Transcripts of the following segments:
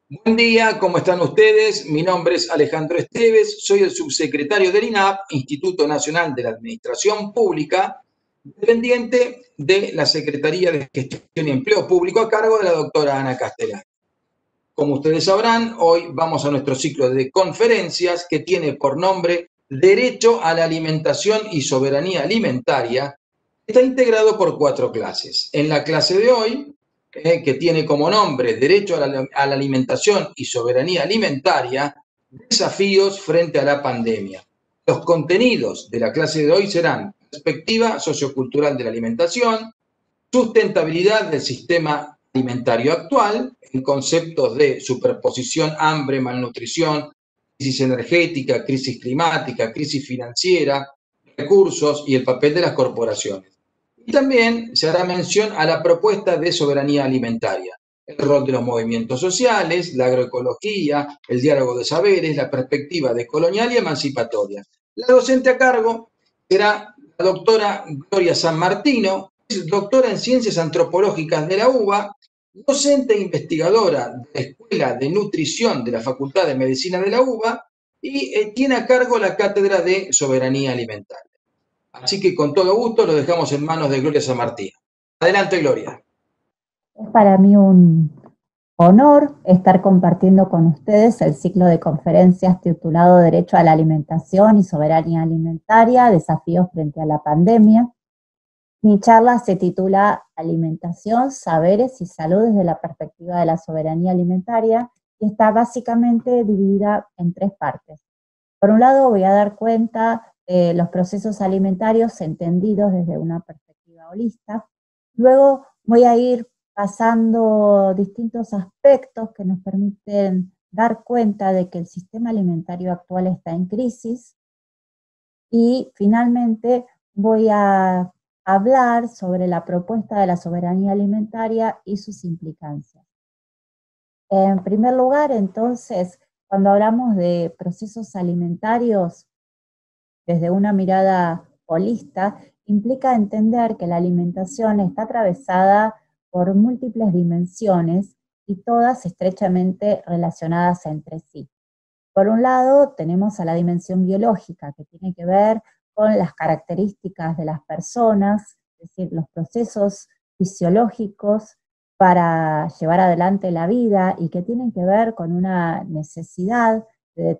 Buen día, ¿cómo están ustedes? Mi nombre es Alejandro Esteves, soy el subsecretario del INAP, Instituto Nacional de la Administración Pública, dependiente de la Secretaría de Gestión y Empleo Público a cargo de la doctora Ana Castelar. Como ustedes sabrán, hoy vamos a nuestro ciclo de conferencias que tiene por nombre Derecho a la Alimentación y Soberanía Alimentaria. Está integrado por 4 clases. En la clase de hoy, que tiene como nombre Derecho a la Alimentación y Soberanía Alimentaria, desafíos frente a la pandemia. Los contenidos de la clase de hoy serán perspectiva sociocultural de la alimentación, sustentabilidad del sistema alimentario actual, en conceptos de superposición, hambre, malnutrición, crisis energética, crisis climática, crisis financiera, recursos y el papel de las corporaciones. Y también se hará mención a la propuesta de soberanía alimentaria, el rol de los movimientos sociales, la agroecología, el diálogo de saberes, la perspectiva decolonial y emancipatoria. La docente a cargo será la doctora Gloria San Martino, es doctora en Ciencias Antropológicas de la UBA, docente e investigadora de la Escuela de Nutrición de la Facultad de Medicina de la UBA y tiene a cargo la Cátedra de Soberanía Alimentaria. Así que con todo gusto lo dejamos en manos de Gloria San Martín. Adelante, Gloria. Es para mí un honor estar compartiendo con ustedes el ciclo de conferencias titulado Derecho a la Alimentación y Soberanía Alimentaria, Desafíos frente a la Pandemia. Mi charla se titula Alimentación, Saberes y Salud desde la perspectiva de la soberanía alimentaria y está básicamente dividida en 3 partes. Por un lado voy a dar cuenta de los procesos alimentarios entendidos desde una perspectiva holista. Luego voy a ir pasando distintos aspectos que nos permiten dar cuenta de que el sistema alimentario actual está en crisis. Y finalmente voy a hablar sobre la propuesta de la soberanía alimentaria y sus implicancias. En primer lugar, entonces, cuando hablamos de procesos alimentarios desde una mirada holista, implica entender que la alimentación está atravesada por múltiples dimensiones y todas estrechamente relacionadas entre sí. Por un lado, tenemos a la dimensión biológica, que tiene que ver con las características de las personas, es decir, los procesos fisiológicos para llevar adelante la vida y que tienen que ver con una necesidad de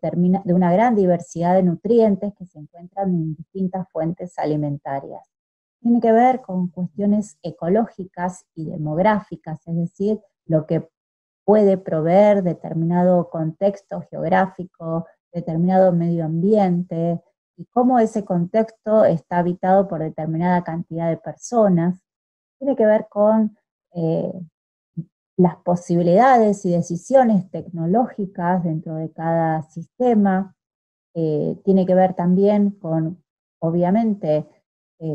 una gran diversidad de nutrientes que se encuentran en distintas fuentes alimentarias. Tiene que ver con cuestiones ecológicas y demográficas, es decir, lo que puede proveer determinado contexto geográfico, determinado medio ambiente, y cómo ese contexto está habitado por determinada cantidad de personas. Tiene que ver con las posibilidades y decisiones tecnológicas dentro de cada sistema. Tiene que ver también con, obviamente,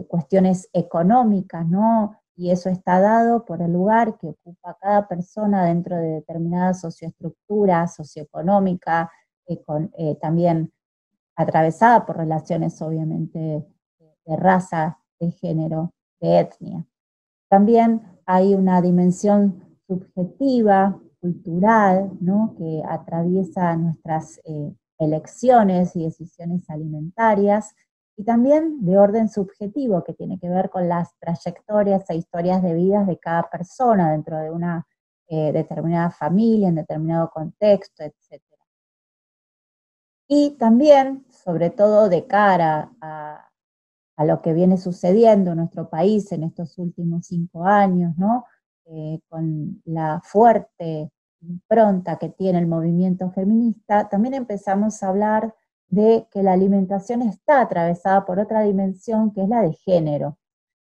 cuestiones económicas, ¿no? Y eso está dado por el lugar que ocupa cada persona dentro de determinada socioestructura socioeconómica, también atravesada por relaciones, obviamente, de raza, de género, de etnia. También hay una dimensión subjetiva, cultural, ¿no? Que atraviesa nuestras elecciones y decisiones alimentarias, y también de orden subjetivo, que tiene que ver con las trayectorias e historias de vidas de cada persona dentro de una determinada familia, en determinado contexto, etc. Y también, sobre todo de cara a lo que viene sucediendo en nuestro país en estos últimos 5 años, ¿no? Con la fuerte impronta que tiene el movimiento feminista, también empezamos a hablar de que la alimentación está atravesada por otra dimensión que es la de género.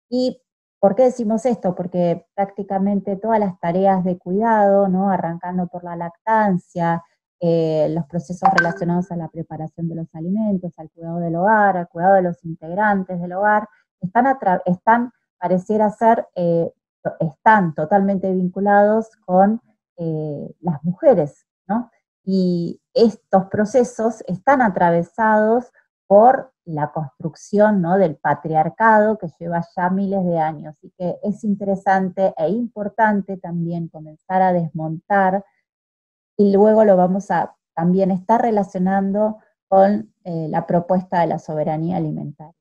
¿Y por qué decimos esto? Porque prácticamente todas las tareas de cuidado, ¿no? Arrancando por la lactancia, los procesos relacionados a la preparación de los alimentos, al cuidado del hogar, al cuidado de los integrantes del hogar, pareciera ser, están totalmente vinculados con las mujeres, ¿no? Y estos procesos están atravesados por la construcción, ¿no? Del patriarcado que lleva ya miles de años, y que es interesante e importante también comenzar a desmontar y luego lo vamos a también estar relacionando con la propuesta de la soberanía alimentaria.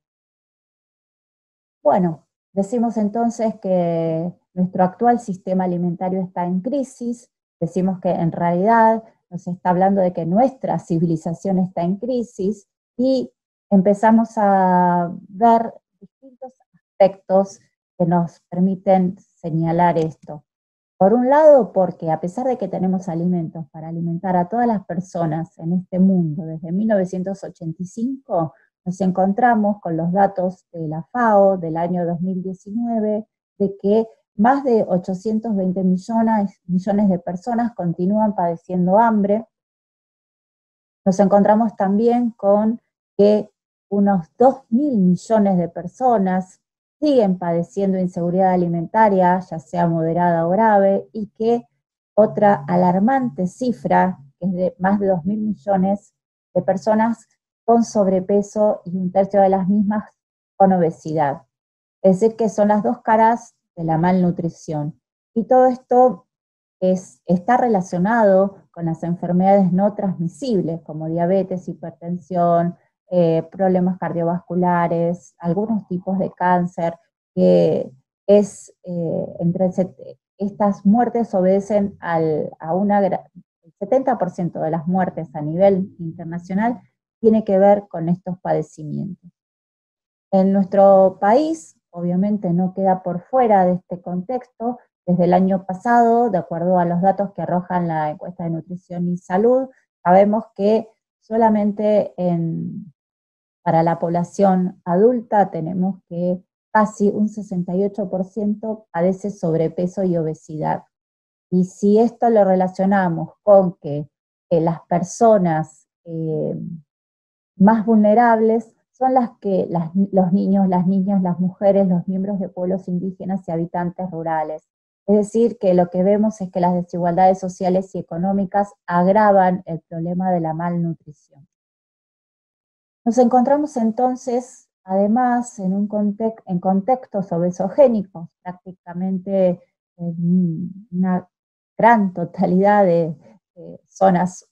Bueno, decimos entonces que nuestro actual sistema alimentario está en crisis, decimos que en realidad nos está hablando de que nuestra civilización está en crisis y empezamos a ver distintos aspectos que nos permiten señalar esto. Por un lado, porque a pesar de que tenemos alimentos para alimentar a todas las personas en este mundo desde 1985, nos encontramos con los datos de la FAO del año 2019 de que más de 820 millones de personas continúan padeciendo hambre. Nos encontramos también con que unos 2.000 millones de personas siguen padeciendo inseguridad alimentaria, ya sea moderada o grave, y que otra alarmante cifra, que es de más de 2.000 millones de personas con sobrepeso y un tercio de las mismas con obesidad. Es decir, que son las dos caras de la malnutrición. Y todo esto está relacionado con las enfermedades no transmisibles, como diabetes, hipertensión, problemas cardiovasculares, algunos tipos de cáncer, que estas muertes obedecen el 70% de las muertes a nivel internacional tiene que ver con estos padecimientos. En nuestro país, obviamente no queda por fuera de este contexto. Desde el año pasado, de acuerdo a los datos que arrojan la encuesta de nutrición y salud, sabemos que solamente para la población adulta tenemos que casi un 68% padece sobrepeso y obesidad. Y si esto lo relacionamos con que las personas más vulnerables son los niños, las niñas, las mujeres, los miembros de pueblos indígenas y habitantes rurales. Es decir, que lo que vemos es que las desigualdades sociales y económicas agravan el problema de la malnutrición. Nos encontramos entonces, además, en contextos obesogénicos, prácticamente en una gran totalidad de zonas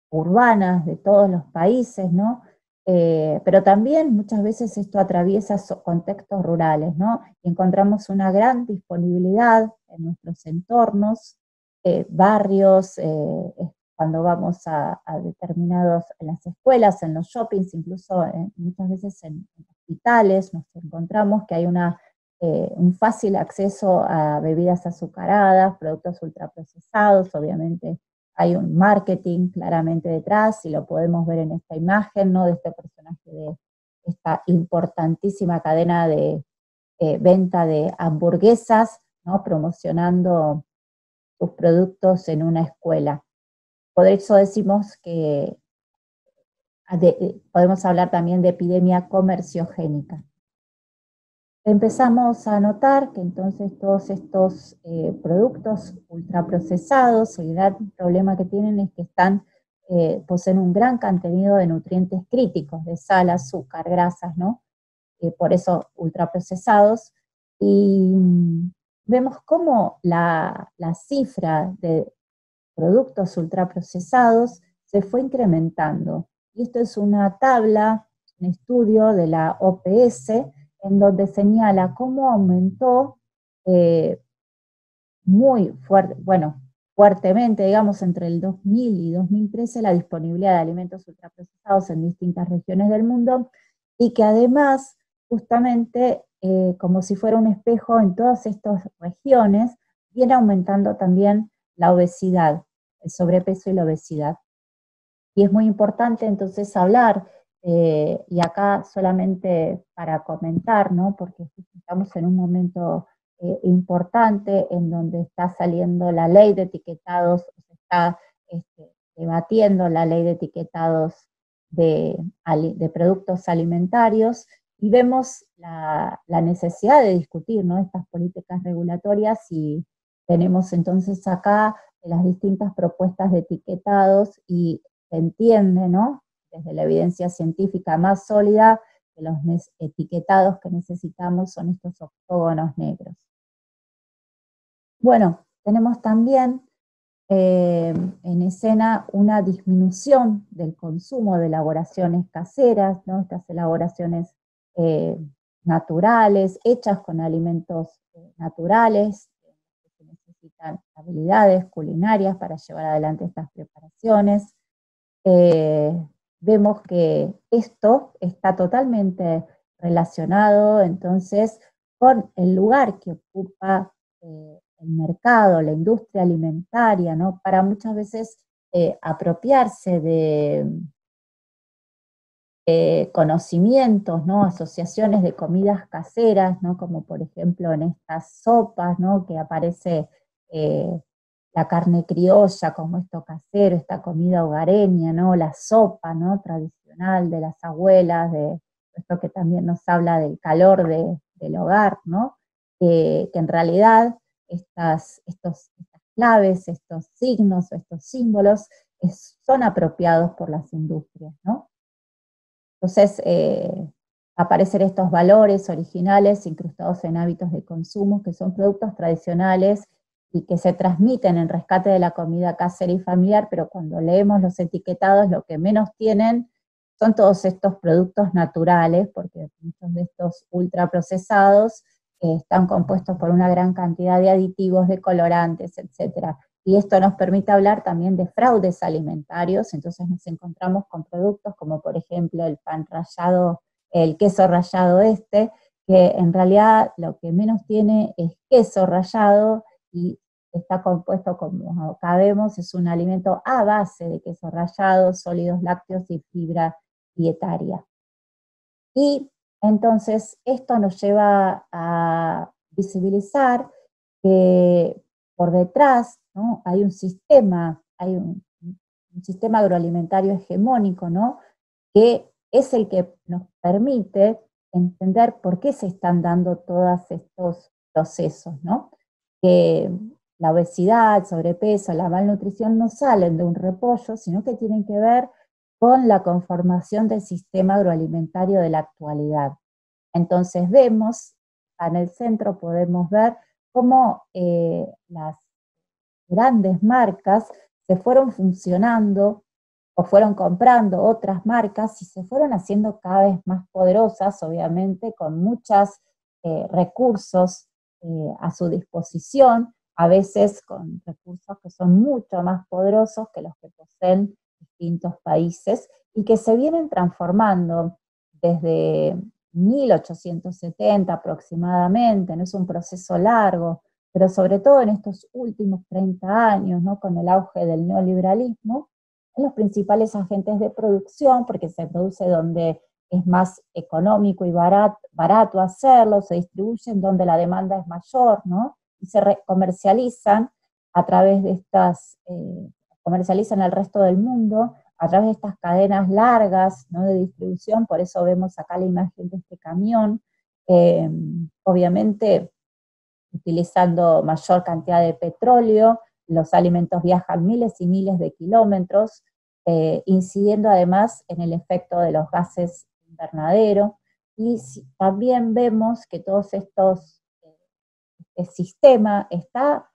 urbanas de todos los países, ¿no? Pero también muchas veces esto atraviesa contextos rurales, ¿no? Y encontramos una gran disponibilidad en nuestros entornos, barrios, cuando vamos a determinados, en las escuelas, en los shoppings, incluso muchas veces en hospitales, nos encontramos que hay un fácil acceso a bebidas azucaradas, productos ultraprocesados, obviamente hay un marketing claramente detrás, y lo podemos ver en esta imagen, ¿no? De este personaje de esta importantísima cadena de venta de hamburguesas, ¿no? Promocionando sus productos en una escuela. Por eso decimos que podemos hablar también de epidemia comerciogénica. Empezamos a notar que entonces todos estos productos ultraprocesados, el gran problema que tienen es que poseen un gran contenido de nutrientes críticos, de sal, azúcar, grasas, ¿no? Por eso ultraprocesados. Y vemos cómo la cifra de productos ultraprocesados se fue incrementando. Y esto es una tabla, un estudio de la OPS, en donde señala cómo aumentó fuertemente, digamos, entre el 2000 y 2013 la disponibilidad de alimentos ultraprocesados en distintas regiones del mundo, y que además, justamente, como si fuera un espejo en todas estas regiones, viene aumentando también la obesidad, el sobrepeso y la obesidad. Y es muy importante entonces hablar, y acá solamente para comentar, ¿no? Porque estamos en un momento importante en donde está saliendo la ley de etiquetados, se está debatiendo la ley de etiquetados de productos alimentarios, y vemos la necesidad de discutir, ¿no? Estas políticas regulatorias, y tenemos entonces acá las distintas propuestas de etiquetados, y se entiende, ¿no? Desde la evidencia científica más sólida, que los etiquetados que necesitamos son estos octógonos negros. Bueno, tenemos también en escena una disminución del consumo de elaboraciones caseras, ¿no? Estas elaboraciones naturales, hechas con alimentos naturales, que se necesitan habilidades culinarias para llevar adelante estas preparaciones. Vemos que esto está totalmente relacionado entonces con el lugar que ocupa el mercado, la industria alimentaria, ¿no? Para muchas veces apropiarse de conocimientos, ¿no? Asociaciones de comidas caseras, ¿no? Como por ejemplo en estas sopas, ¿no? Que aparece la carne criolla como esto casero, esta comida hogareña, ¿no? La sopa, ¿no? Tradicional de las abuelas, de esto que también nos habla del calor del hogar, ¿no? Que en realidad estas claves, estos signos, estos símbolos son apropiados por las industrias, ¿no? Entonces, aparecen estos valores originales incrustados en hábitos de consumo, que son productos tradicionales y que se transmiten en rescate de la comida casera y familiar, pero cuando leemos los etiquetados, lo que menos tienen son todos estos productos naturales, porque muchos de estos ultraprocesados están compuestos por una gran cantidad de aditivos, de colorantes, etcétera. Y esto nos permite hablar también de fraudes alimentarios, entonces nos encontramos con productos como por ejemplo el pan rallado, el queso rallado que en realidad lo que menos tiene es queso rallado y está compuesto, como acá vemos, es un alimento a base de queso rallado, sólidos lácteos y fibra dietaria. Y entonces esto nos lleva a visibilizar que por detrás, ¿no? Hay un sistema agroalimentario hegemónico, ¿no? Que es el que nos permite entender por qué se están dando todos estos procesos, ¿no? Que la obesidad, el sobrepeso, la malnutrición no salen de un repollo, sino que tienen que ver con la conformación del sistema agroalimentario de la actualidad. Entonces vemos, en el centro podemos ver cómo las grandes marcas se fueron funcionando o fueron comprando otras marcas y se fueron haciendo cada vez más poderosas, obviamente, con muchos recursos a su disposición, a veces con recursos que son mucho más poderosos que los que poseen distintos países y que se vienen transformando desde 1870 aproximadamente, no es un proceso largo, pero sobre todo en estos últimos 30 años, ¿no? Con el auge del neoliberalismo, en los principales agentes de producción, porque se produce donde es más económico y barato hacerlo, se distribuyen donde la demanda es mayor, ¿no? Y se comercializan a través de estas, comercializan al resto del mundo, a través de estas cadenas largas, ¿no? De distribución, por eso vemos acá la imagen de este camión, obviamente utilizando mayor cantidad de petróleo, los alimentos viajan miles y miles de kilómetros, incidiendo además en el efecto de los gases invernadero, y también vemos que todos estos, el sistema está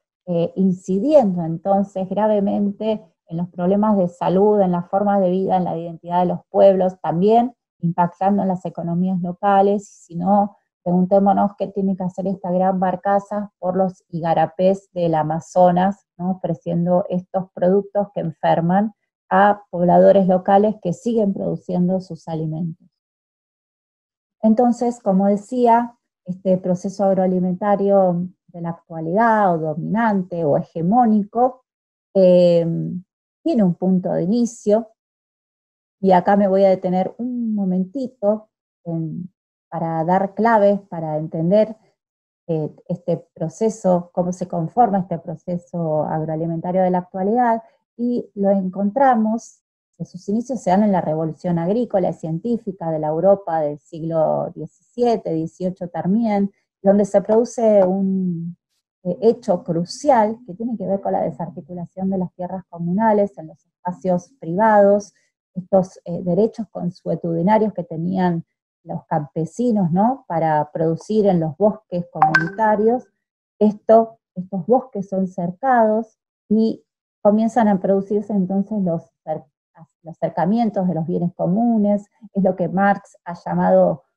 incidiendo entonces gravemente en los problemas de salud, en las formas de vida, en la identidad de los pueblos, también impactando en las economías locales, y si no, preguntémonos qué tiene que hacer esta gran barcaza por los igarapés del Amazonas, ¿no? Ofreciendo estos productos que enferman a pobladores locales que siguen produciendo sus alimentos. Entonces, como decía, este proceso agroalimentario de la actualidad, o dominante, o hegemónico, tiene un punto de inicio, y acá me voy a detener un momentito para dar claves, para entender este proceso, cómo se conforma este proceso agroalimentario de la actualidad, y lo encontramos, que sus inicios se dan en la revolución agrícola y científica de la Europa del siglo XVII, XVIII también, donde se produce un hecho crucial que tiene que ver con la desarticulación de las tierras comunales en los espacios privados, estos derechos consuetudinarios que tenían los campesinos, ¿no? Para producir en los bosques comunitarios. Estos bosques son cercados y comienzan a producirse entonces los acercamientos de los bienes comunes, es lo que Marx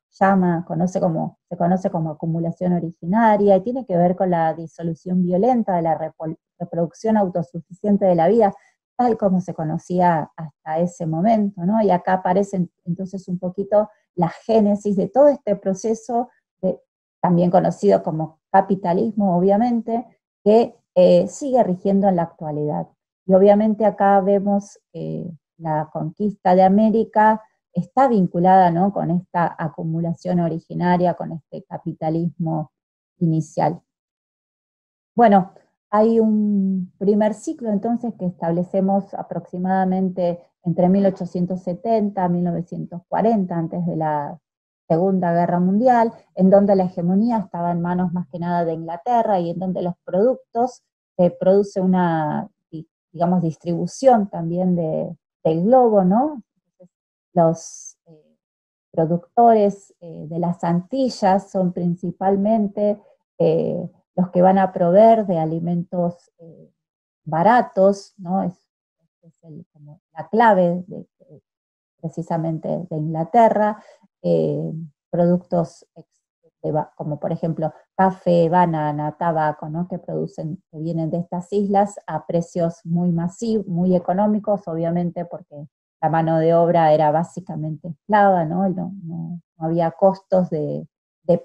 se conoce como acumulación originaria, y tiene que ver con la disolución violenta de la reproducción autosuficiente de la vida, tal como se conocía hasta ese momento, ¿no? Y acá aparece entonces un poquito la génesis de todo este proceso, también conocido como capitalismo, obviamente, que sigue rigiendo en la actualidad. Y obviamente acá vemos la conquista de América está vinculada, ¿no?, con esta acumulación originaria, con este capitalismo inicial. Bueno, hay un primer ciclo entonces que establecemos aproximadamente entre 1870 y 1940, antes de la Segunda Guerra Mundial, en donde la hegemonía estaba en manos más que nada de Inglaterra y en donde los productos se produce una, digamos, distribución también del globo, ¿no? Los productores de las Antillas son principalmente los que van a proveer de alimentos baratos, ¿no? Es como la clave precisamente de Inglaterra, productos como por ejemplo café, banana, tabaco, ¿no?, que vienen de estas islas a precios muy masivos, muy económicos, obviamente porque la mano de obra era básicamente esclava, ¿no? No había costos de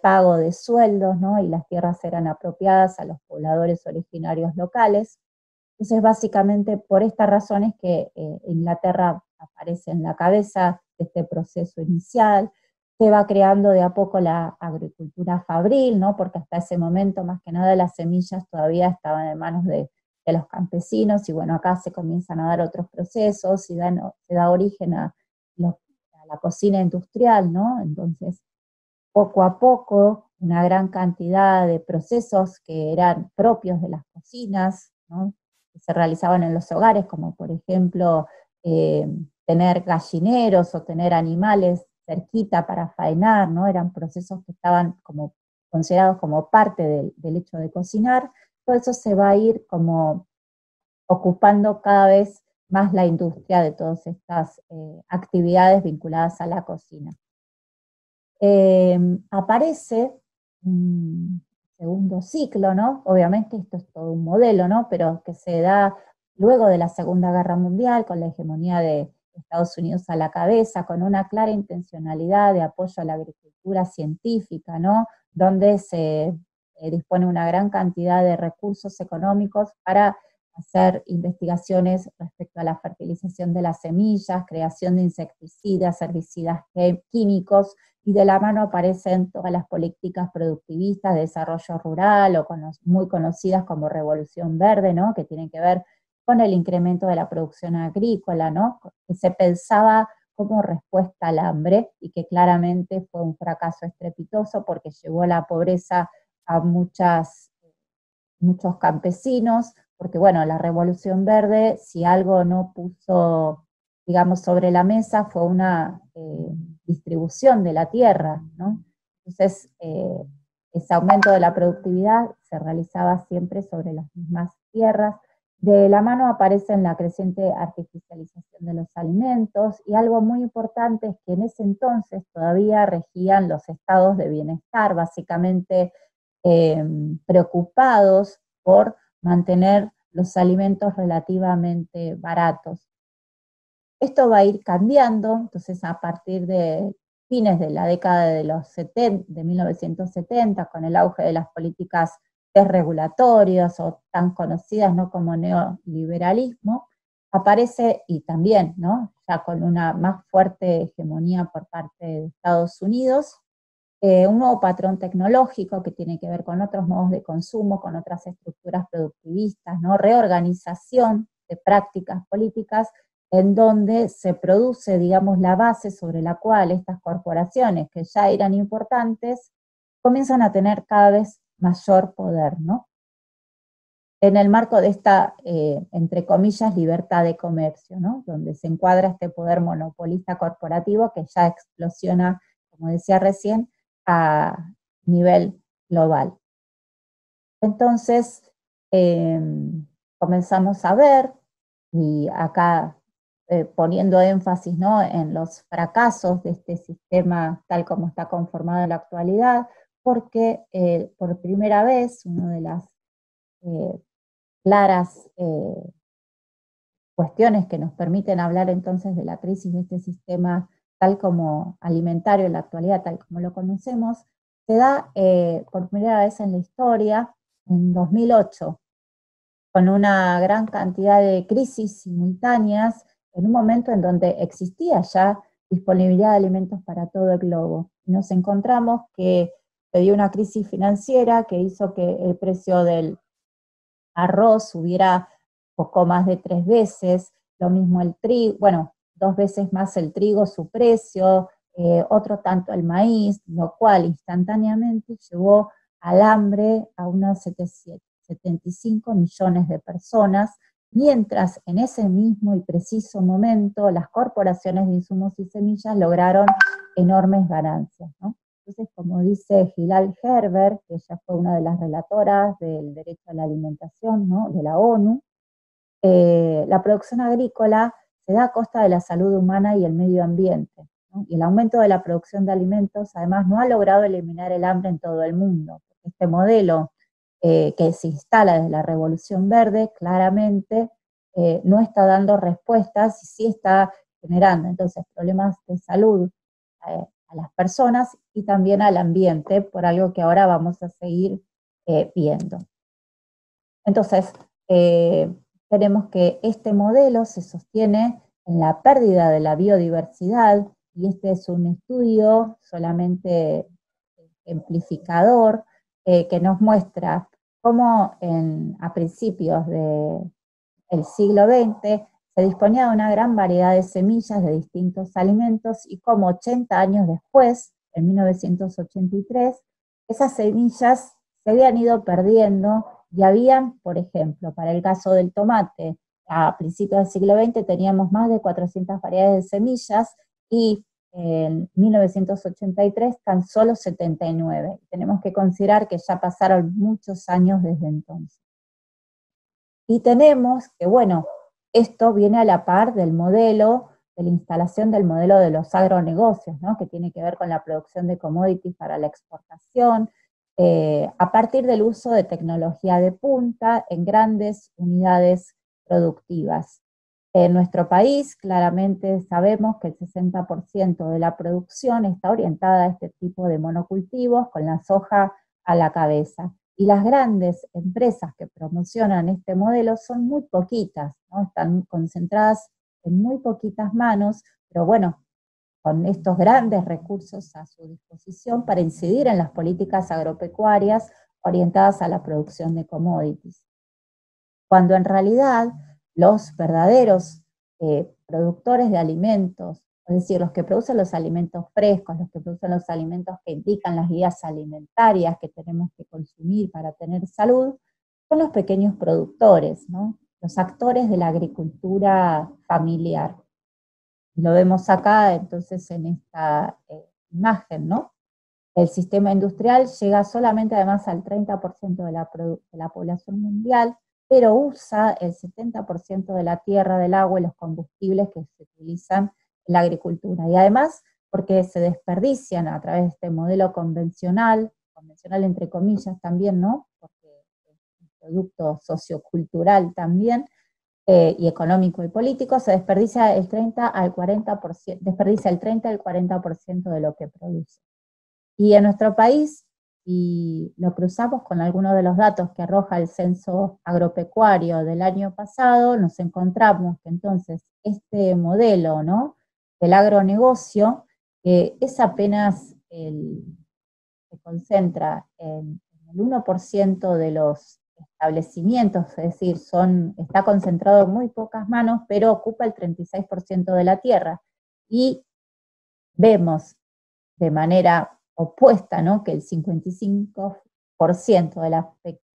pago de sueldos, ¿no? Y las tierras eran apropiadas a los pobladores originarios locales. Entonces, básicamente por estas razones que Inglaterra aparece en la cabeza de este proceso inicial. Se va creando de a poco la agricultura fabril, ¿no? Porque hasta ese momento, más que nada, las semillas todavía estaban en manos de los campesinos, y bueno, acá se comienzan a dar otros procesos, y se da origen a la cocina industrial, ¿no? Entonces, poco a poco, una gran cantidad de procesos que eran propios de las cocinas, ¿no?, que se realizaban en los hogares, como por ejemplo tener gallineros o tener animales cerquita para faenar, ¿no? Eran procesos que estaban como considerados como parte del hecho de cocinar. Todo eso se va a ir como ocupando cada vez más la industria de todas estas actividades vinculadas a la cocina. Aparece un segundo ciclo, ¿no? Obviamente esto es todo un modelo, ¿no? Pero que se da luego de la Segunda Guerra Mundial, con la hegemonía de Estados Unidos a la cabeza, con una clara intencionalidad de apoyo a la agricultura científica, ¿no? Donde se dispone una gran cantidad de recursos económicos para hacer investigaciones respecto a la fertilización de las semillas, creación de insecticidas, herbicidas químicos, y de la mano aparecen todas las políticas productivistas de desarrollo rural, o muy conocidas como Revolución Verde, ¿no?, que tienen que ver con el incremento de la producción agrícola, ¿no?, que se pensaba como respuesta al hambre, y que claramente fue un fracaso estrepitoso porque llevó a la pobreza a muchos campesinos, porque bueno, la Revolución Verde, si algo no puso, digamos, sobre la mesa, fue una distribución de la tierra, ¿no? Entonces, ese aumento de la productividad se realizaba siempre sobre las mismas tierras. De la mano aparece la creciente artificialización de los alimentos, y algo muy importante es que en ese entonces todavía regían los estados de bienestar, básicamente preocupados por mantener los alimentos relativamente baratos. Esto va a ir cambiando, entonces a partir de fines de la década de los 70, de 1970, con el auge de las políticas desregulatorias o tan conocidas, ¿no?, como neoliberalismo, aparece, y también, ¿no?, ya con una más fuerte hegemonía por parte de Estados Unidos, un nuevo patrón tecnológico que tiene que ver con otros modos de consumo, con otras estructuras productivistas, ¿no?, reorganización de prácticas políticas, en donde se produce, digamos, la base sobre la cual estas corporaciones, que ya eran importantes, comienzan a tener cada vez mayor poder, ¿no?, en el marco de esta, entre comillas, libertad de comercio, ¿no?, donde se encuadra este poder monopolista corporativo que ya explosiona, como decía recién, a nivel global. Entonces, comenzamos a ver y acá poniendo énfasis, ¿no?, en los fracasos de este sistema tal como está conformado en la actualidad, porque por primera vez una de las claras cuestiones que nos permiten hablar entonces de la crisis de este sistema tal como alimentario en la actualidad, tal como lo conocemos, se da por primera vez en la historia, en 2008, con una gran cantidad de crisis simultáneas, en un momento en donde existía ya disponibilidad de alimentos para todo el globo. Nos encontramos que se dio una crisis financiera que hizo que el precio del arroz subiera poco más de 3 veces, lo mismo el trigo, bueno, 2 veces más el trigo su precio, otro tanto el maíz, lo cual instantáneamente llevó al hambre a unos 75 millones de personas, mientras en ese mismo y preciso momento las corporaciones de insumos y semillas lograron enormes ganancias, ¿no? Entonces, como dice Gilal Gerber, que ella fue una de las relatoras del derecho a la alimentación, ¿no?, de la ONU, la producción agrícola se da a costa de la salud humana y el medio ambiente, ¿no? Y el aumento de la producción de alimentos, además, no ha logrado eliminar el hambre en todo el mundo. Este modelo que se instala desde la Revolución Verde, claramente no está dando respuestas y sí está generando entonces problemas de salud a las personas y también al ambiente, por algo que ahora vamos a seguir viendo. Entonces, tenemos que este modelo se sostiene en la pérdida de la biodiversidad, y este es un estudio solamente ejemplificador que nos muestra cómo a principios del siglo XX se disponía de una gran variedad de semillas de distintos alimentos y cómo 80 años después, en 1983, esas semillas se habían ido perdiendo y habían, por ejemplo, para el caso del tomate, a principios del siglo XX teníamos más de 400 variedades de semillas y en 1983 tan solo 79. Tenemos que considerar que ya pasaron muchos años desde entonces. Y tenemos que, bueno, esto viene a la par del modelo, de la instalación del modelo de los agronegocios, ¿no?, que tiene que ver con la producción de commodities para la exportación, a partir del uso de tecnología de punta en grandes unidades productivas. En nuestro país, claramente sabemos que el 60% de la producción está orientada a este tipo de monocultivos, con la soja a la cabeza. Y las grandes empresas que promocionan este modelo son muy poquitas, ¿no? Están concentradas en muy poquitas manos, pero bueno, con estos grandes recursos a su disposición para incidir en las políticas agropecuarias orientadas a la producción de commodities. Cuando en realidad los verdaderos productores de alimentos, es decir, los que producen los alimentos frescos, los que producen los alimentos que indican las guías alimentarias que tenemos que consumir para tener salud, son los pequeños productores, ¿no?, los actores de la agricultura familiar. Y lo vemos acá entonces en esta imagen, ¿no? El sistema industrial llega solamente además al 30% de la población mundial, pero usa el 70% de la tierra, del agua y los combustibles que se utilizan en la agricultura. Y además, porque se desperdician a través de este modelo convencional entre comillas también, ¿no?, porque es un producto sociocultural también, y económico y político, se desperdicia el 30 al 40%, desperdicia el 30 al 40% de lo que produce. Y en nuestro país, y lo cruzamos con algunos de los datos que arroja el censo agropecuario del año pasado, nos encontramos que entonces este modelo, ¿no?, del agronegocio es apenas se concentra en el 1% de los establecimientos, es decir, está concentrado en muy pocas manos, pero ocupa el 36% de la tierra. Y vemos de manera opuesta, ¿no?, que el 55% de las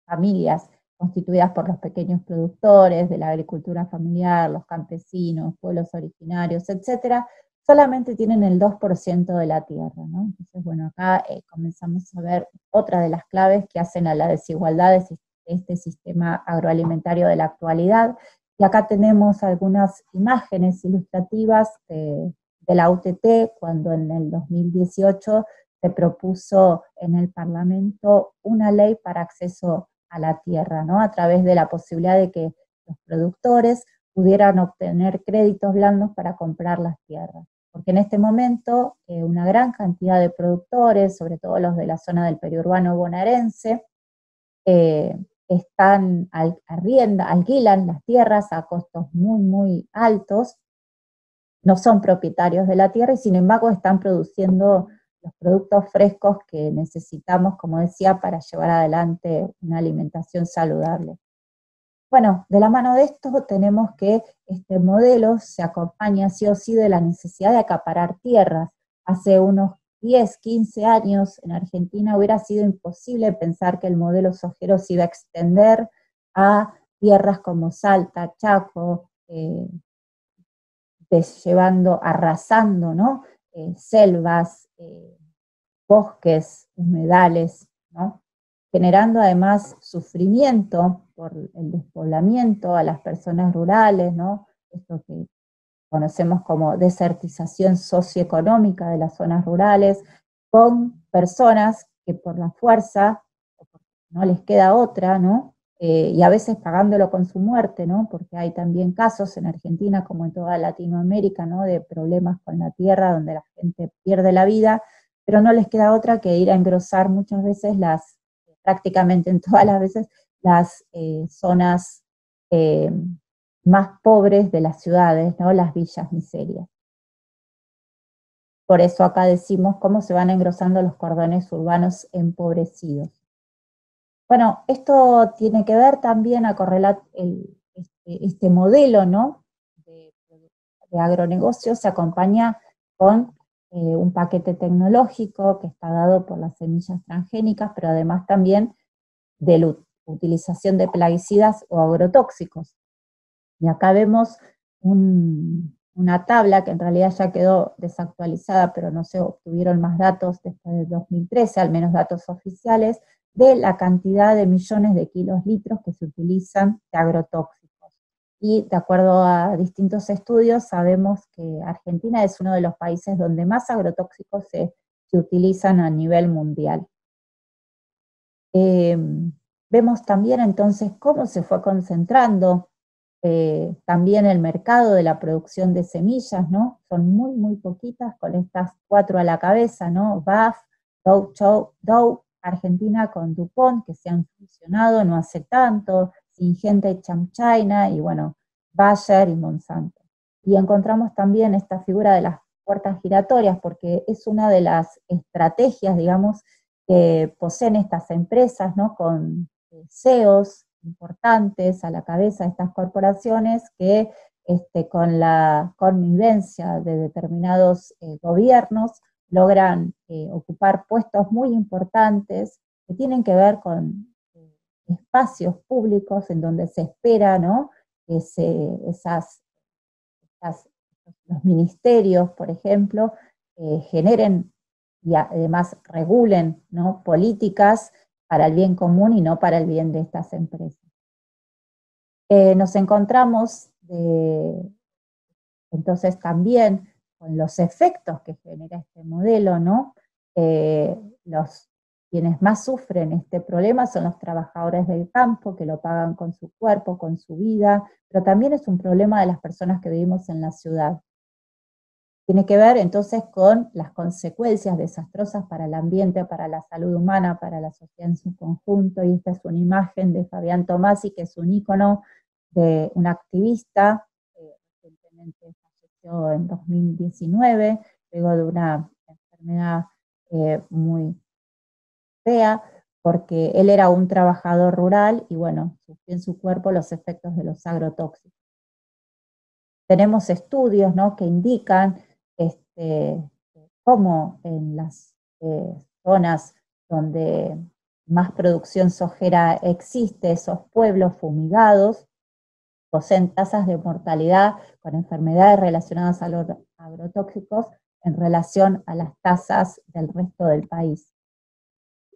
familias constituidas por los pequeños productores, de la agricultura familiar, los campesinos, pueblos originarios, etcétera, solamente tienen el 2% de la tierra, ¿no? Entonces, bueno, acá comenzamos a ver otra de las claves que hacen a la desigualdad de este sistema agroalimentario de la actualidad, Y acá tenemos algunas imágenes ilustrativas de la UTT, cuando en el 2018 se propuso en el Parlamento una ley para acceso a la tierra, ¿no? A través de la posibilidad de que los productores pudieran obtener créditos blandos para comprar las tierras. Porque en este momento una gran cantidad de productores, sobre todo los de la zona del periurbano bonaerense, alquilan las tierras a costos muy, muy altos, no son propietarios de la tierra y sin embargo están produciendo los productos frescos que necesitamos, como decía, para llevar adelante una alimentación saludable. Bueno, de la mano de esto tenemos que este modelo se acompaña sí o sí de la necesidad de acaparar tierras. Hace unos 10, 15 años en Argentina hubiera sido imposible pensar que el modelo sojero se iba a extender a tierras como Salta, Chaco, arrasando, ¿no? Selvas, bosques, humedales, ¿no? Generando además sufrimiento por el despoblamiento a las personas rurales, ¿no? Esto que conocemos como desertización socioeconómica de las zonas rurales, con personas que por la fuerza, no les queda otra, ¿no? Y a veces pagándolo con su muerte, ¿no? Porque hay también casos en Argentina, como en toda Latinoamérica, ¿no? De problemas con la tierra, donde la gente pierde la vida, pero no les queda otra que ir a engrosar muchas veces prácticamente en todas las veces, las zonas más pobres de las ciudades, ¿no? Las villas miserias. Por eso acá decimos cómo se van engrosando los cordones urbanos empobrecidos. Bueno, esto tiene que ver también a correlar este modelo, ¿no? de agronegocio se acompaña con un paquete tecnológico que está dado por las semillas transgénicas, pero además también de la utilización de plaguicidas o agrotóxicos. Y acá vemos una tabla que en realidad ya quedó desactualizada, pero no se obtuvieron más datos después del 2013, al menos datos oficiales, de la cantidad de millones de litros que se utilizan de agrotóxicos. Y de acuerdo a distintos estudios, sabemos que Argentina es uno de los países donde más agrotóxicos se utilizan a nivel mundial. Vemos también entonces cómo se fue concentrando también el mercado de la producción de semillas, ¿no? Son muy, muy poquitas, con estas 4 a la cabeza, ¿no? BAF, Dow, Argentina con DuPont, que se han fusionado no hace tanto, Syngenta y ChamChina, y bueno, Bayer y Monsanto. Y encontramos también esta figura de las puertas giratorias, porque es una de las estrategias, digamos, que poseen estas empresas, ¿no? Con CEOs importantes a la cabeza de estas corporaciones que con la connivencia de determinados gobiernos logran ocupar puestos muy importantes que tienen que ver con espacios públicos en donde se espera, ¿no? Que los ministerios, por ejemplo, generen y además regulen, ¿no? Políticas para el bien común y no para el bien de estas empresas. Nos encontramos entonces también con los efectos que genera este modelo, ¿no? Quienes más sufren este problema son los trabajadores del campo, que lo pagan con su cuerpo, con su vida, pero también es un problema de las personas que vivimos en la ciudad. Tiene que ver entonces con las consecuencias desastrosas para el ambiente, para la salud humana, para la sociedad en su conjunto, y esta es una imagen de Fabián Tomasi, que es un ícono de un activista, recientemente falleció en 2019, luego de una enfermedad muy fea, porque él era un trabajador rural y bueno, sufrió en su cuerpo los efectos de los agrotóxicos. Tenemos estudios, ¿no? Que indican cómo en las zonas donde más producción sojera existe, esos pueblos fumigados poseen tasas de mortalidad con enfermedades relacionadas a los agrotóxicos en relación a las tasas del resto del país.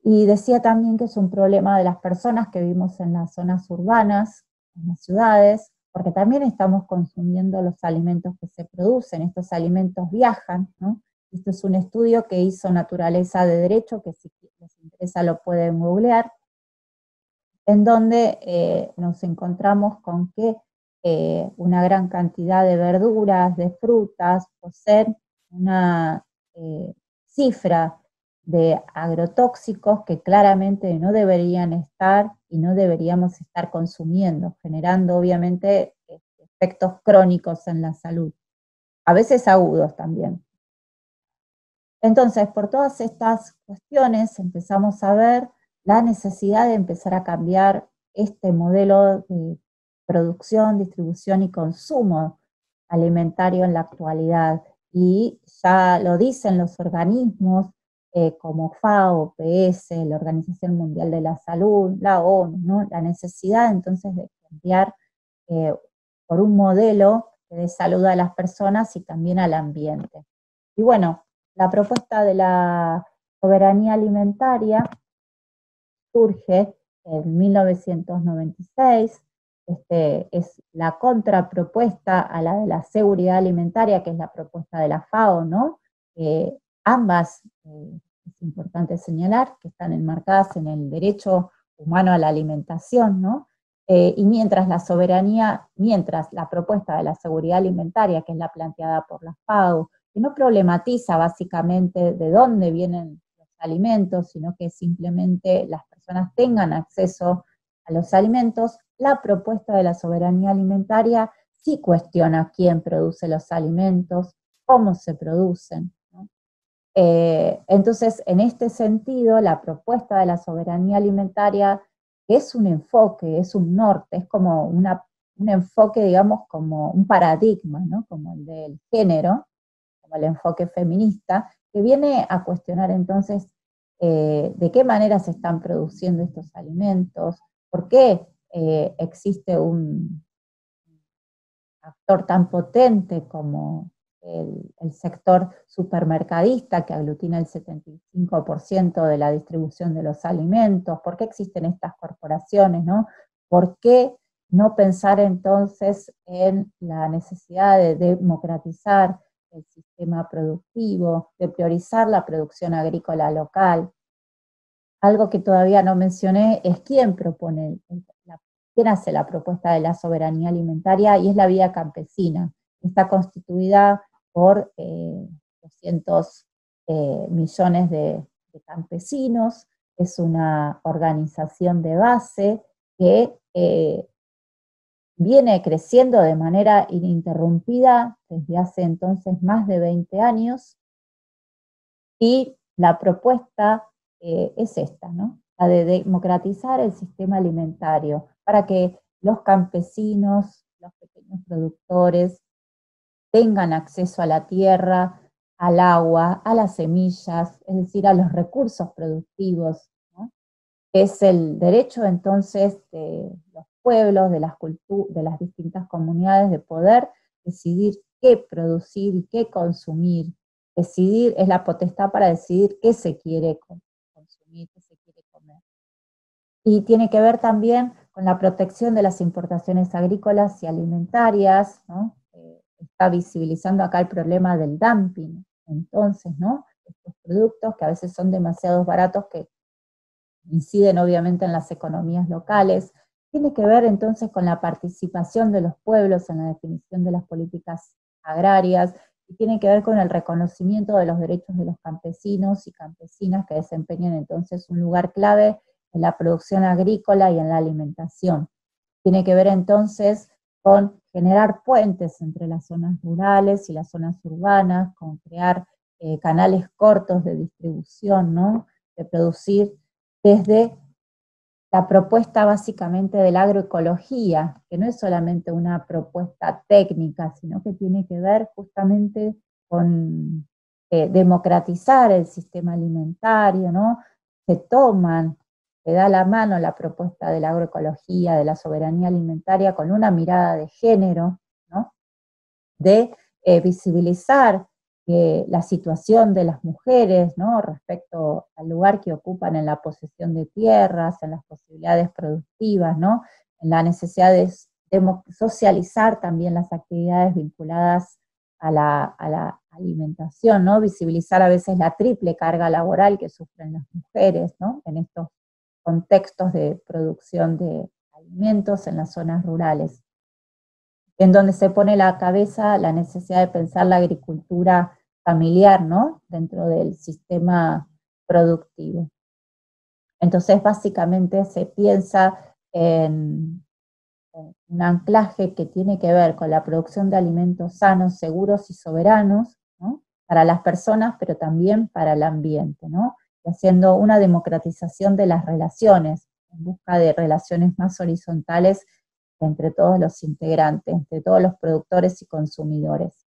Y decía también que es un problema de las personas que vivimos en las zonas urbanas, en las ciudades, porque también estamos consumiendo los alimentos que se producen, estos alimentos viajan, ¿no? Esto es un estudio que hizo Naturaleza de Derecho, que si les interesa lo pueden googlear, en donde nos encontramos con que una gran cantidad de verduras, de frutas, poseen una cifra de agrotóxicos que claramente no deberían estar y no deberíamos estar consumiendo, generando obviamente efectos crónicos en la salud, a veces agudos también. Entonces, por todas estas cuestiones empezamos a ver la necesidad de empezar a cambiar este modelo de producción, distribución y consumo alimentario en la actualidad. Y ya lo dicen los organismos como FAO, OPS, la Organización Mundial de la Salud, la ONU, ¿no? La necesidad entonces de cambiar por un modelo que dé salud a las personas y también al ambiente. Y bueno, la propuesta de la soberanía alimentaria surge en 1996, es la contrapropuesta a la de la seguridad alimentaria, que es la propuesta de la FAO, ¿no? Ambas, es importante señalar, que están enmarcadas en el derecho humano a la alimentación, ¿no? Y mientras la propuesta de la seguridad alimentaria, que es la planteada por la FAO, que no problematiza básicamente de dónde vienen los alimentos, sino que simplemente las personas tengan acceso a los alimentos, la propuesta de la soberanía alimentaria sí cuestiona quién produce los alimentos, cómo se producen, ¿no? Entonces, en este sentido, la propuesta de la soberanía alimentaria es un enfoque, es un norte, es como un enfoque, digamos, como un paradigma, ¿no? Como el del género, como el enfoque feminista, que viene a cuestionar entonces de qué manera se están produciendo estos alimentos, por qué existe un actor tan potente como el sector supermercadista que aglutina el 75% de la distribución de los alimentos, por qué existen estas corporaciones, ¿no? ¿Por qué no pensar entonces en la necesidad de democratizar el sistema productivo, de priorizar la producción agrícola local? Algo que todavía no mencioné es quién quién hace la propuesta de la soberanía alimentaria, y es la Vía Campesina. Está constituida por 200 millones de campesinos, es una organización de base que viene creciendo de manera ininterrumpida desde hace entonces más de 20 años, y la propuesta es esta, ¿no? La de democratizar el sistema alimentario para que los campesinos, los pequeños productores, tengan acceso a la tierra, al agua, a las semillas, es decir, a los recursos productivos, ¿no? Es el derecho entonces de los pueblos, de las distintas comunidades, de poder decidir qué producir y qué consumir. Decidir es la potestad para decidir qué se quiere consumir, qué se quiere comer. Y tiene que ver también con la protección de las importaciones agrícolas y alimentarias, ¿no? Está visibilizando acá el problema del dumping. Entonces, ¿no? Estos productos que a veces son demasiado baratos, que inciden obviamente en las economías locales. Tiene que ver entonces con la participación de los pueblos en la definición de las políticas agrarias, y tiene que ver con el reconocimiento de los derechos de los campesinos y campesinas, que desempeñan entonces un lugar clave en la producción agrícola y en la alimentación. Tiene que ver entonces con generar puentes entre las zonas rurales y las zonas urbanas, con crear canales cortos de distribución, ¿no? De producir desde la propuesta básicamente de la agroecología, que no es solamente una propuesta técnica, sino que tiene que ver justamente con democratizar el sistema alimentario, ¿no? Se da la mano la propuesta de la agroecología, de la soberanía alimentaria, con una mirada de género, ¿no? De visibilizar la situación de las mujeres, ¿no? Respecto al lugar que ocupan en la posesión de tierras, en las posibilidades productivas, ¿no? En la necesidad socializar también las actividades vinculadas a la alimentación, ¿no? Visibilizar a veces la triple carga laboral que sufren las mujeres, ¿no? En estos contextos de producción de alimentos en las zonas rurales, en donde se pone la cabeza la necesidad de pensar la agricultura familiar, ¿no? Dentro del sistema productivo. Entonces, básicamente se piensa en un anclaje que tiene que ver con la producción de alimentos sanos, seguros y soberanos, ¿no? Para las personas, pero también para el ambiente, ¿no? Y haciendo una democratización de las relaciones, en busca de relaciones más horizontales entre todos los integrantes, entre todos los productores y consumidores.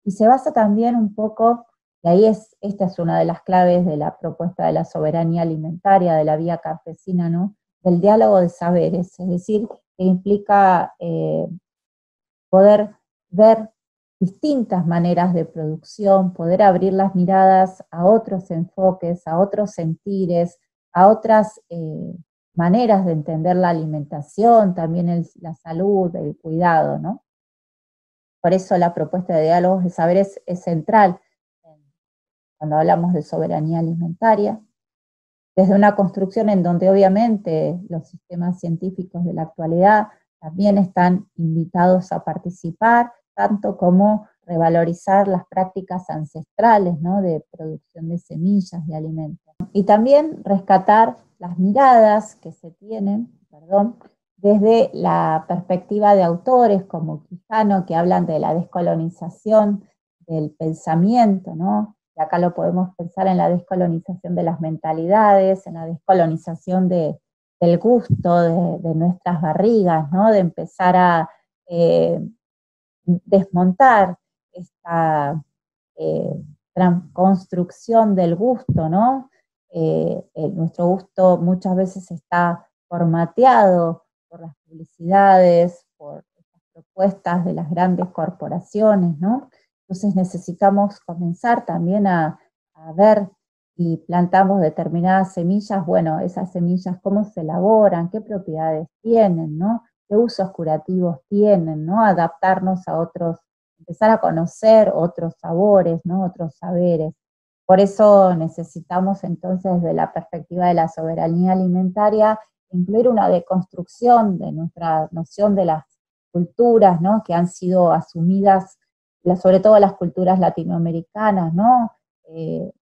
Y se basa también un poco, y ahí esta es una de las claves de la propuesta de la soberanía alimentaria, de la vía campesina, ¿no? Del diálogo de saberes, es decir, que implica poder ver distintas maneras de producción, poder abrir las miradas a otros enfoques, a otros sentires, a otras maneras de entender la alimentación, también la salud, el cuidado, ¿no? Por eso la propuesta de diálogos de saberes es central cuando hablamos de soberanía alimentaria, desde una construcción en donde obviamente los sistemas científicos de la actualidad también están invitados a participar, tanto como revalorizar las prácticas ancestrales, ¿no? De producción de semillas, de alimentos. Y también rescatar las miradas que se tienen, desde la perspectiva de autores como Quijano, que hablan de la descolonización del pensamiento, ¿no? Y acá lo podemos pensar en la descolonización de las mentalidades, en la descolonización del gusto, de nuestras barrigas, ¿no? De empezar a desmontar esta construcción del gusto, ¿no? Nuestro gusto muchas veces está formateado por las publicidades, por estas propuestas de las grandes corporaciones, ¿no? Entonces necesitamos comenzar también a ver y plantamos determinadas semillas, bueno, esas semillas cómo se elaboran, qué propiedades tienen, ¿no? Qué usos curativos tienen, ¿no? Adaptarnos a otros, empezar a conocer otros sabores, ¿no? Otros saberes. Por eso necesitamos entonces, de la perspectiva de la soberanía alimentaria, incluir una deconstrucción de nuestra noción de las culturas, ¿no? Que han sido asumidas, sobre todo las culturas latinoamericanas, ¿no?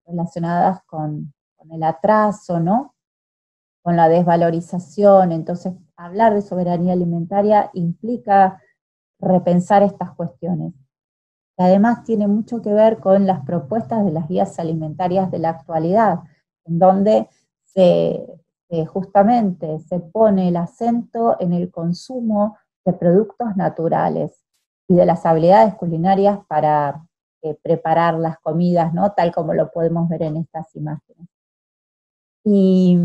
Relacionadas con el atraso, ¿no? Con la desvalorización. Entonces, hablar de soberanía alimentaria implica repensar estas cuestiones. Y además tiene mucho que ver con las propuestas de las guías alimentarias de la actualidad, en donde justamente se pone el acento en el consumo de productos naturales y de las habilidades culinarias para preparar las comidas, ¿no? Tal como lo podemos ver en estas imágenes. Y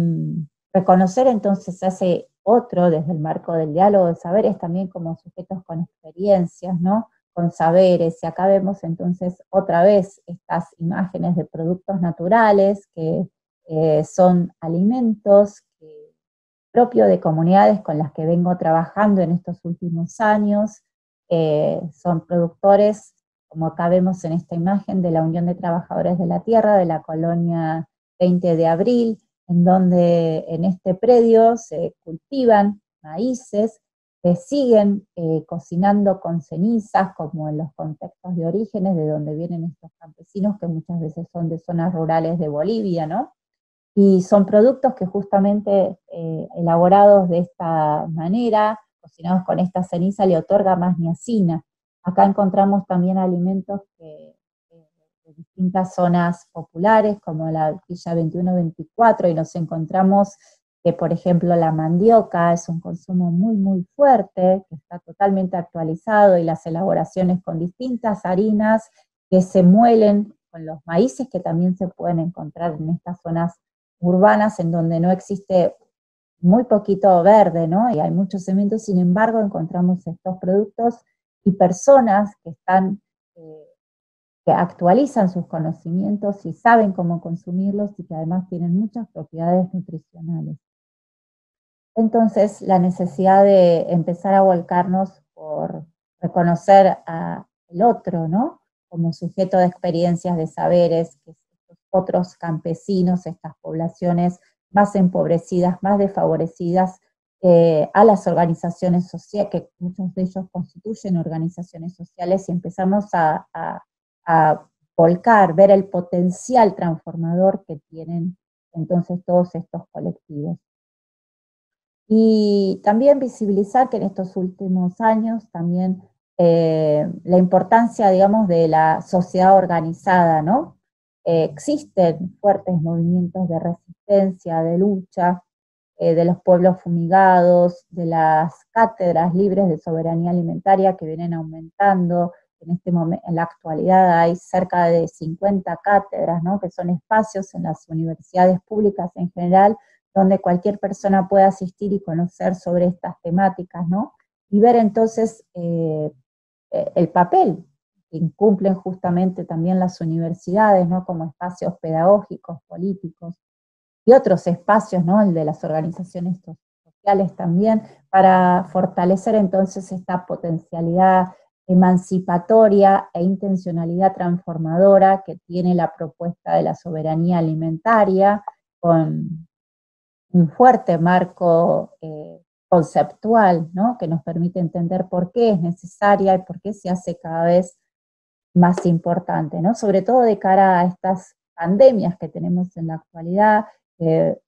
reconocer entonces a ese otro desde el marco del diálogo de saberes también como sujetos con experiencias, ¿no? Con saberes, y acá vemos entonces otra vez estas imágenes de productos naturales que son alimentos propios de comunidades con las que vengo trabajando en estos últimos años, son productores, como acá vemos en esta imagen, de la Unión de Trabajadores de la Tierra, de la colonia 20 de Abril, en donde en este predio se cultivan maíces que siguen cocinando con cenizas, como en los contextos de orígenes de donde vienen estos campesinos, que muchas veces son de zonas rurales de Bolivia, ¿no? Y son productos que justamente elaborados de esta manera, cocinados con esta ceniza, le otorga más niacina. Acá encontramos también alimentos de distintas zonas populares, como la Villa 21-24, y nos encontramos que, por ejemplo, la mandioca es un consumo muy, muy fuerte, que está totalmente actualizado, y las elaboraciones con distintas harinas que se muelen con los maíces que también se pueden encontrar en estas zonas urbanas, en donde no existe muy poquito verde, ¿no? Y hay muchos cementos, sin embargo, encontramos estos productos y personas que están que actualizan sus conocimientos y saben cómo consumirlos, y que además tienen muchas propiedades nutricionales. Entonces, la necesidad de empezar a volcarnos por reconocer al otro, ¿no? Como sujeto de experiencias, de saberes, que estos otros campesinos, estas poblaciones más empobrecidas, más desfavorecidas, a las organizaciones sociales, que muchos de ellos constituyen organizaciones sociales, y empezamos a volcar, ver el potencial transformador que tienen entonces todos estos colectivos. Y también visibilizar que en estos últimos años también la importancia, digamos, de la sociedad organizada, ¿no? Existen fuertes movimientos de resistencia, de lucha, de los pueblos fumigados, de las cátedras libres de soberanía alimentaria que vienen aumentando. En este momento, en la actualidad hay cerca de 50 cátedras, ¿no? Que son espacios en las universidades públicas en general donde cualquier persona pueda asistir y conocer sobre estas temáticas, ¿no? Y ver entonces el papel que incumplen justamente también las universidades, ¿no? Como espacios pedagógicos, políticos, y otros espacios, ¿no? El de las organizaciones sociales también, para fortalecer entonces esta potencialidad emancipatoria e intencionalidad transformadora que tiene la propuesta de la soberanía alimentaria, con un fuerte marco conceptual, ¿no? Que nos permite entender por qué es necesaria y por qué se hace cada vez más importante, ¿no? Sobre todo de cara a estas pandemias que tenemos en la actualidad,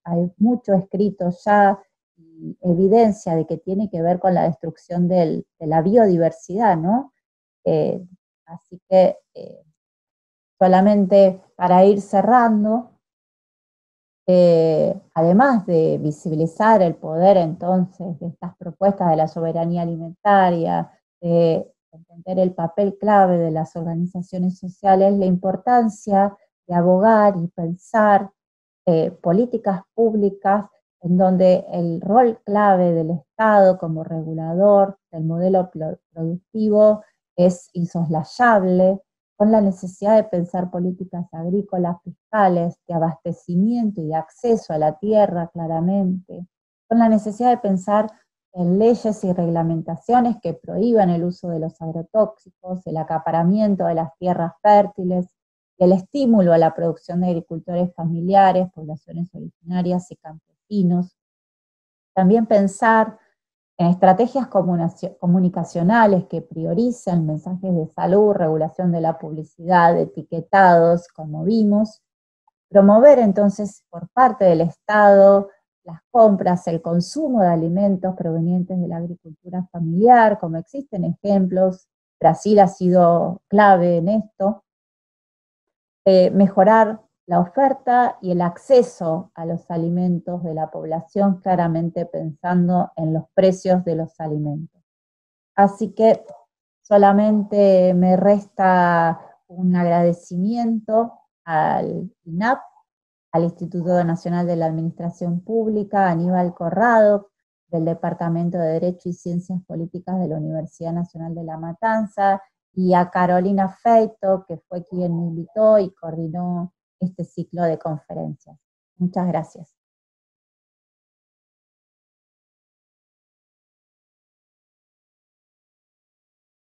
hay mucho escrito ya, y evidencia de que tiene que ver con la destrucción de la biodiversidad, ¿no? Así que solamente para ir cerrando, además de visibilizar el poder entonces de estas propuestas de la soberanía alimentaria, de entender el papel clave de las organizaciones sociales, la importancia de abogar y pensar políticas públicas en donde el rol clave del Estado como regulador del modelo productivo es insoslayable, con la necesidad de pensar políticas agrícolas, fiscales, de abastecimiento y de acceso a la tierra claramente, con la necesidad de pensar en leyes y reglamentaciones que prohíban el uso de los agrotóxicos, el acaparamiento de las tierras fértiles, y el estímulo a la producción de agricultores familiares, poblaciones originarias y campesinos. También pensar en estrategias comunicacionales que prioricen mensajes de salud, regulación de la publicidad, etiquetados, como vimos. Promover entonces por parte del Estado las compras, el consumo de alimentos provenientes de la agricultura familiar, como existen ejemplos. Brasil ha sido clave en esto. Mejorar la oferta y el acceso a los alimentos de la población, claramente pensando en los precios de los alimentos. Así que solamente me resta un agradecimiento al INAP, al Instituto Nacional de la Administración Pública, a Aníbal Corrado, del Departamento de Derecho y Ciencias Políticas de la Universidad Nacional de La Matanza, y a Carolina Feito, que fue quien me invitó y coordinó este ciclo de conferencias. Muchas gracias.